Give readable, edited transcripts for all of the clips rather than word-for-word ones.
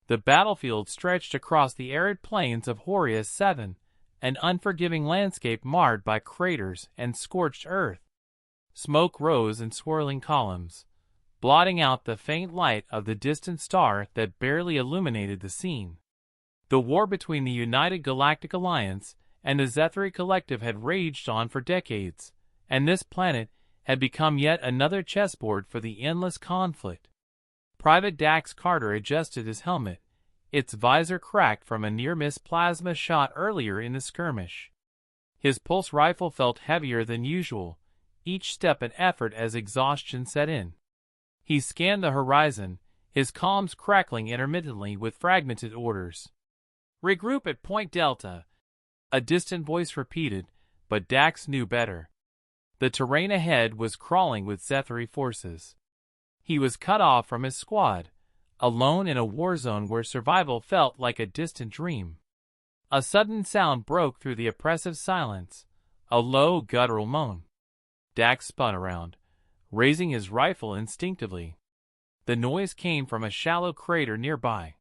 The battlefield stretched across the arid plains of Horius 7, an unforgiving landscape marred by craters and scorched earth. Smoke rose in swirling columns, blotting out the faint light of the distant star that barely illuminated the scene. The war between the United Galactic Alliance and the Zethri Collective had raged on for decades, and this planet had become yet another chessboard for the endless conflict. Private Dax Carter adjusted his helmet, its visor cracked from a near-miss plasma shot earlier in the skirmish. His pulse rifle felt heavier than usual, each step an effort as exhaustion set in. He scanned the horizon, his comms crackling intermittently with fragmented orders. "Regroup at Point Delta," a distant voice repeated, but Dax knew better. The terrain ahead was crawling with Zethri forces. He was cut off from his squad, alone in a war zone where survival felt like a distant dream. A sudden sound broke through the oppressive silence, a low guttural moan. Dax spun around, raising his rifle instinctively. The noise came from a shallow crater nearby.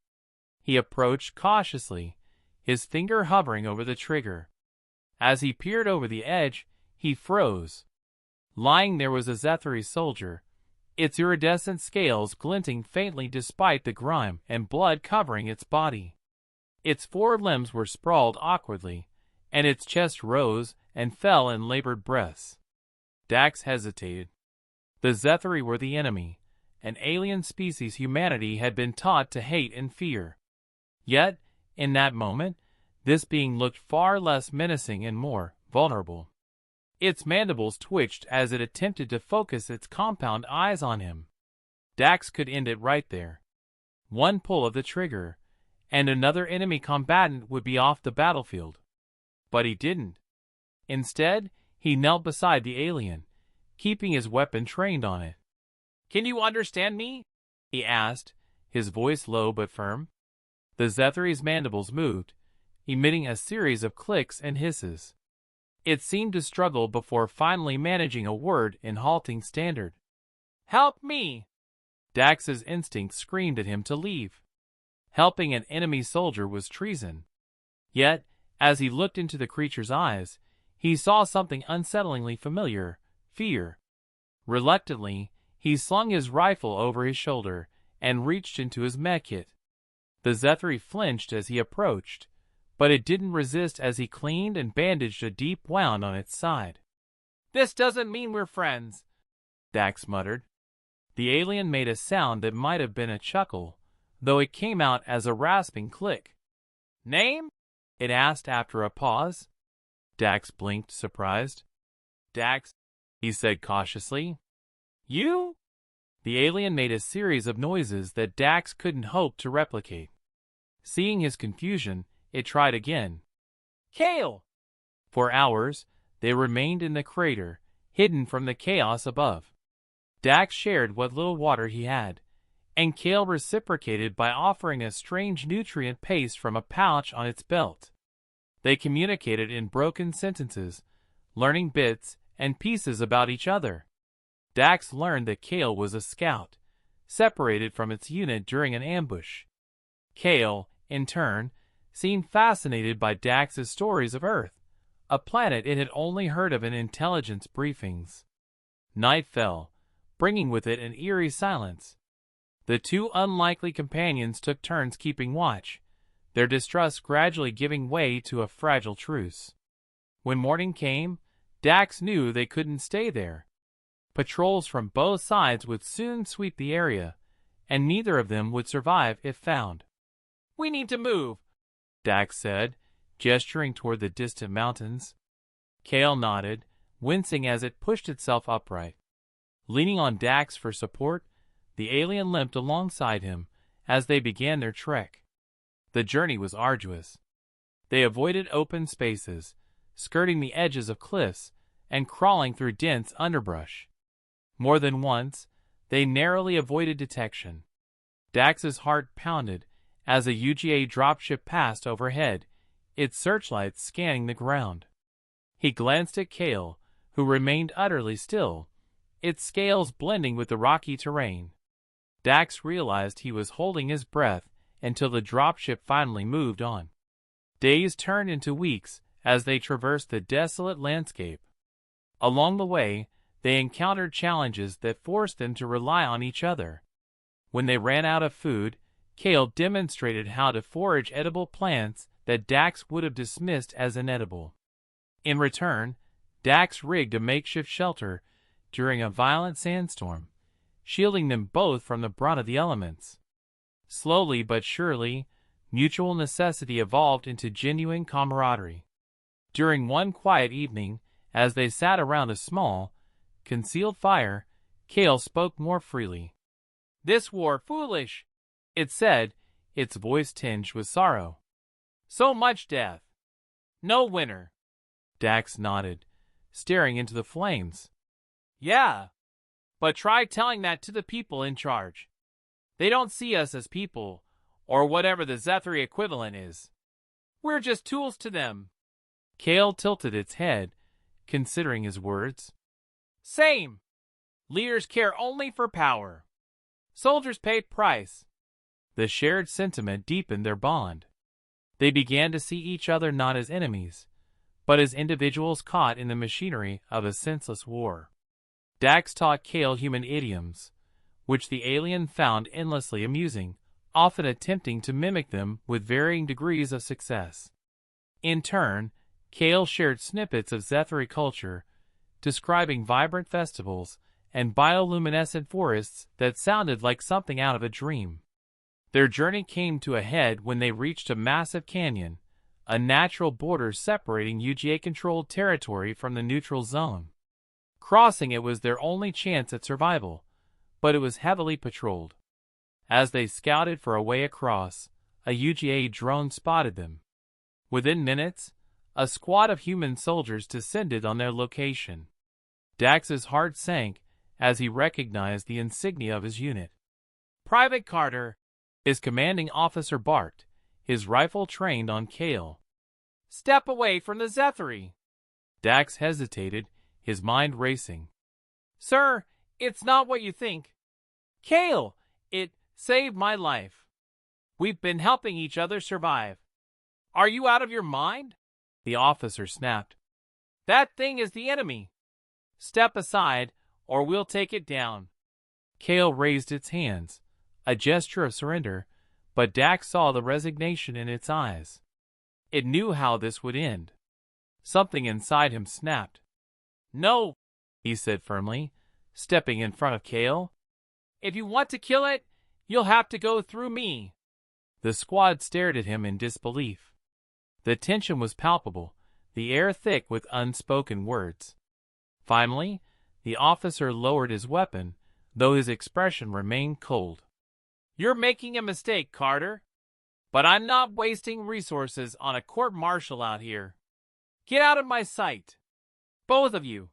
He approached cautiously, his finger hovering over the trigger. As he peered over the edge, he froze. Lying there was a Zethri soldier, its iridescent scales glinting faintly despite the grime and blood covering its body. Its four limbs were sprawled awkwardly, and its chest rose and fell in labored breaths. Dax hesitated. The Zethri were the enemy, an alien species humanity had been taught to hate and fear. Yet, in that moment, this being looked far less menacing and more vulnerable. Its mandibles twitched as it attempted to focus its compound eyes on him. Dax could end it right there. One pull of the trigger, and another enemy combatant would be off the battlefield. But he didn't. Instead, he knelt beside the alien, keeping his weapon trained on it. "Can you understand me?" he asked, his voice low but firm. The Zethri's mandibles moved, emitting a series of clicks and hisses. It seemed to struggle before finally managing a word in halting standard. "Help me!" Dax's instinct screamed at him to leave. Helping an enemy soldier was treason. Yet, as he looked into the creature's eyes, he saw something unsettlingly familiar: fear. Reluctantly, he slung his rifle over his shoulder and reached into his medkit. The Zethri flinched as he approached, but it didn't resist as he cleaned and bandaged a deep wound on its side. "This doesn't mean we're friends," Dax muttered. The alien made a sound that might have been a chuckle, though it came out as a rasping click. "Name?" it asked after a pause. Dax blinked, surprised. "Dax," he said cautiously. "You?" The alien made a series of noises that Dax couldn't hope to replicate. Seeing his confusion, it tried again. "Kale!" For hours, they remained in the crater, hidden from the chaos above. Dax shared what little water he had, and Kale reciprocated by offering a strange nutrient paste from a pouch on its belt. They communicated in broken sentences, learning bits and pieces about each other. Dax learned that Kale was a scout, separated from its unit during an ambush. Kale, in turn, seemed fascinated by Dax's stories of Earth, a planet it had only heard of in intelligence briefings. Night fell, bringing with it an eerie silence. The two unlikely companions took turns keeping watch, their distrust gradually giving way to a fragile truce. When morning came, Dax knew they couldn't stay there. Patrols from both sides would soon sweep the area, and neither of them would survive if found. "We need to move," Dax said, gesturing toward the distant mountains. Kale nodded, wincing as it pushed itself upright. Leaning on Dax for support, the alien limped alongside him as they began their trek. The journey was arduous. They avoided open spaces, skirting the edges of cliffs and crawling through dense underbrush. More than once, they narrowly avoided detection. Dax's heart pounded as a UGA dropship passed overhead, its searchlights scanning the ground. He glanced at Kale, who remained utterly still, its scales blending with the rocky terrain. Dax realized he was holding his breath until the dropship finally moved on. Days turned into weeks as they traversed the desolate landscape. Along the way, they encountered challenges that forced them to rely on each other. When they ran out of food, Kale demonstrated how to forage edible plants that Dax would have dismissed as inedible. In return, Dax rigged a makeshift shelter during a violent sandstorm, shielding them both from the brunt of the elements. Slowly but surely, mutual necessity evolved into genuine camaraderie. During one quiet evening, as they sat around a small, concealed fire, Kale spoke more freely. "This war foolish," it said, its voice tinged with sorrow. "So much death. No winner." Dax nodded, staring into the flames. "Yeah, but try telling that to the people in charge. They don't see us as people, or whatever the Zethri equivalent is. We're just tools to them." Kale tilted its head, considering his words. "Same. Leaders care only for power. Soldiers pay price." The shared sentiment deepened their bond. They began to see each other not as enemies, but as individuals caught in the machinery of a senseless war. Dax taught Kale human idioms, which the alien found endlessly amusing, often attempting to mimic them with varying degrees of success. In turn, Kale shared snippets of Zethri culture, describing vibrant festivals and bioluminescent forests that sounded like something out of a dream. Their journey came to a head when they reached a massive canyon, a natural border separating UGA-controlled territory from the neutral zone. Crossing it was their only chance at survival, but it was heavily patrolled. As they scouted for a way across, a UGA drone spotted them. Within minutes, a squad of human soldiers descended on their location. Dax's heart sank as he recognized the insignia of his unit. "Private Carter," his commanding officer barked, his rifle trained on Kale. "Step away from the Zethri." Dax hesitated, his mind racing. "Sir, it's not what you think. Kale, it saved my life. We've been helping each other survive." "Are you out of your mind?" the officer snapped. "That thing is the enemy. Step aside, or we'll take it down." Kale raised its hands, a gesture of surrender, but Dax saw the resignation in its eyes. It knew how this would end. Something inside him snapped. "No," he said firmly, stepping in front of Kale. "If you want to kill it, you'll have to go through me." The squad stared at him in disbelief. The tension was palpable, the air thick with unspoken words. Finally, the officer lowered his weapon, though his expression remained cold. "You're making a mistake, Carter. But I'm not wasting resources on a court-martial out here. Get out of my sight. Both of you."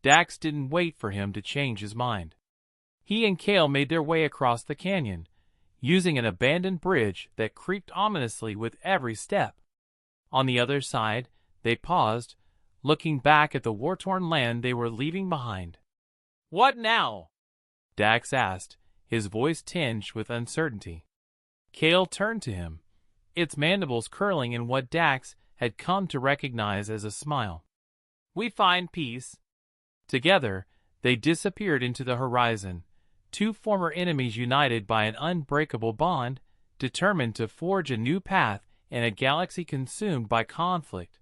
Dax didn't wait for him to change his mind. He and Kale made their way across the canyon, using an abandoned bridge that creaked ominously with every step. On the other side, they paused, looking back at the war-torn land they were leaving behind. "What now?" Dax asked, his voice tinged with uncertainty. Kale turned to him, its mandibles curling in what Dax had come to recognize as a smile. "We find peace." Together, they disappeared into the horizon, two former enemies united by an unbreakable bond, determined to forge a new path in a galaxy consumed by conflict.